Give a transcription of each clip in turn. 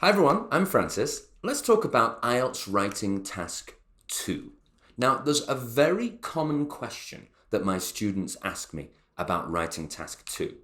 Hi everyone, I'm Francis. Let's talk about IELTS Writing Task 2. Now, there's a very common question that my students ask me about writing Task 2.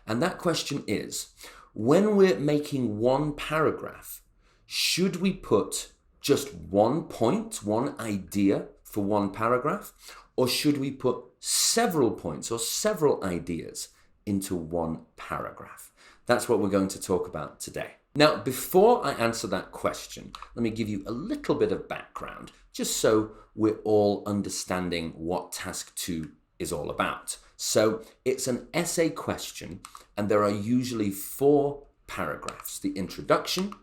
And that question is, when we're making one paragraph, should we put just one point, one idea for one paragraph, or should we put several points or several ideas into one paragraph? That's what we're going to talk about today. Now, before I answer that question, let me give you a little bit of background, just so we're all understanding what Task 2 is all about. So it's an essay question, and there are usually 4 paragraphs: the introduction,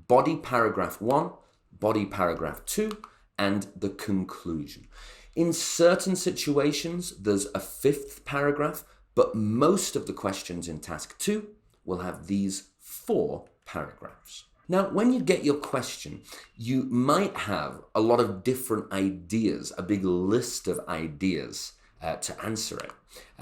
body paragraph 1, body paragraph 2, and the conclusion. In certain situations, there's a 5th paragraph, but most of the questions in Task 2 will have these 4 paragraphs. Now, when you get your question, you might have a lot of different ideas, a big list of ideas to answer it.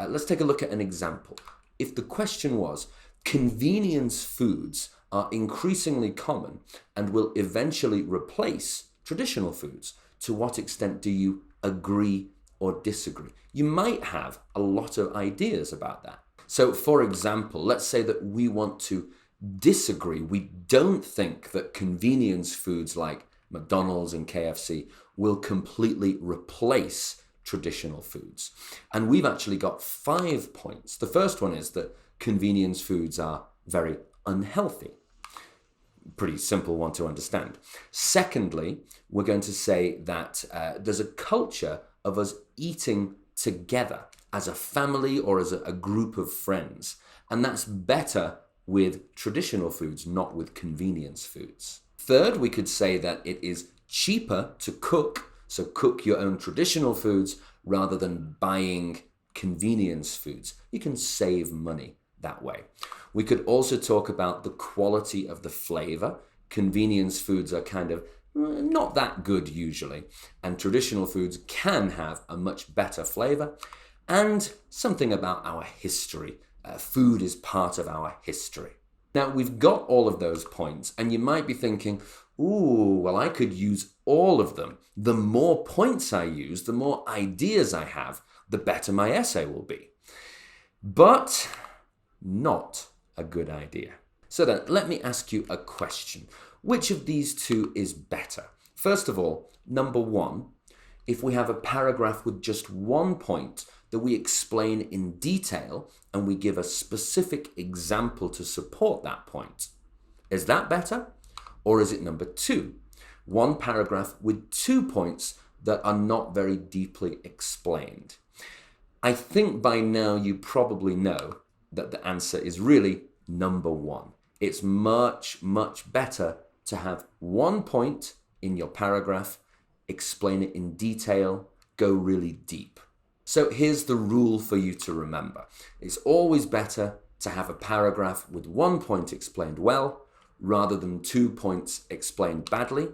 Let's take a look at an example. If the question was, convenience foods are increasingly common and will eventually replace traditional foods, to what extent do you agree or disagree? You might have a lot of ideas about that. So, for example, let's say that we want to disagree. We don't think that convenience foods like McDonald's and KFC will completely replace traditional foods. And we've actually got 5 points. The first one is that convenience foods are very unhealthy. Pretty simple one to understand. Secondly, we're going to say that there's a culture of us eating together as a family or as a group of friends. And that's better with traditional foods, not with convenience foods. Third, we could say that it is cheaper to cook, so cook your own traditional foods rather than buying convenience foods. You can save money that way. We could also talk about the quality of the flavor. Convenience foods are kind of not that good usually, and traditional foods can have a much better flavor. And something about our history. Food is part of our history. Now, we've got all of those points, and you might be thinking, ooh, well, I could use all of them. The more points I use, the more ideas I have, the better my essay will be. But not a good idea. So then, let me ask you a question. Which of these two is better? First of all, number 1, if we have a paragraph with just one point that we explain in detail and we give a specific example to support that point. Is that better? Or is it number 2? One paragraph with 2 points that are not very deeply explained. I think by now you probably know that the answer is really number 1. It's much, much better to have 1 point in your paragraph, explain it in detail, go really deep. So here's the rule for you to remember. It's always better to have a paragraph with 1 point explained well, rather than 2 points explained badly.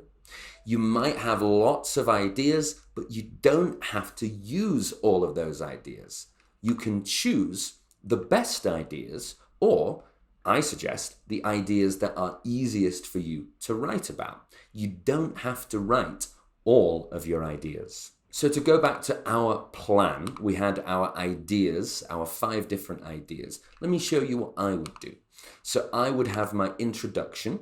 You might have lots of ideas, but you don't have to use all of those ideas. You can choose the best ideas, or I suggest the ideas that are easiest for you to write about. You don't have to write all of your ideas. So to go back to our plan, we had our ideas, our 5 different ideas. Let me show you what I would do. So I would have my introduction.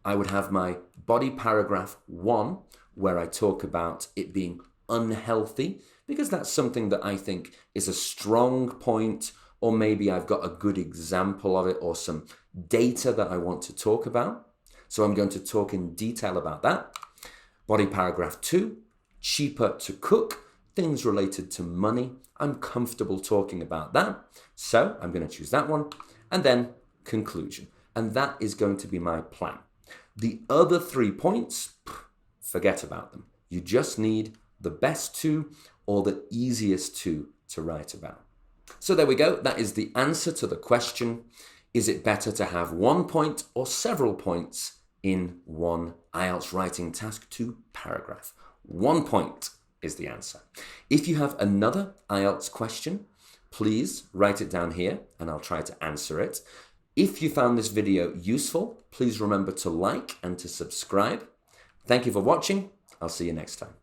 I would have my body paragraph 1, where I talk about it being unhealthy, because that's something that I think is a strong point, or maybe I've got a good example of it or some data that I want to talk about. So I'm going to talk in detail about that. Body paragraph 2, cheaper to cook, things related to money. I'm comfortable talking about that, so I'm going to choose that one. And then conclusion. And that is going to be my plan. The other 3 points, forget about them. You just need the best 2 or the easiest 2 to write about. So there we go. That is the answer to the question. Is it better to have 1 point or several points in one IELTS Writing Task 2 paragraph? 1 point is the answer. If you have another IELTS question, please write it down here and I'll try to answer it. If you found this video useful, please remember to like and to subscribe. Thank you for watching. I'll see you next time.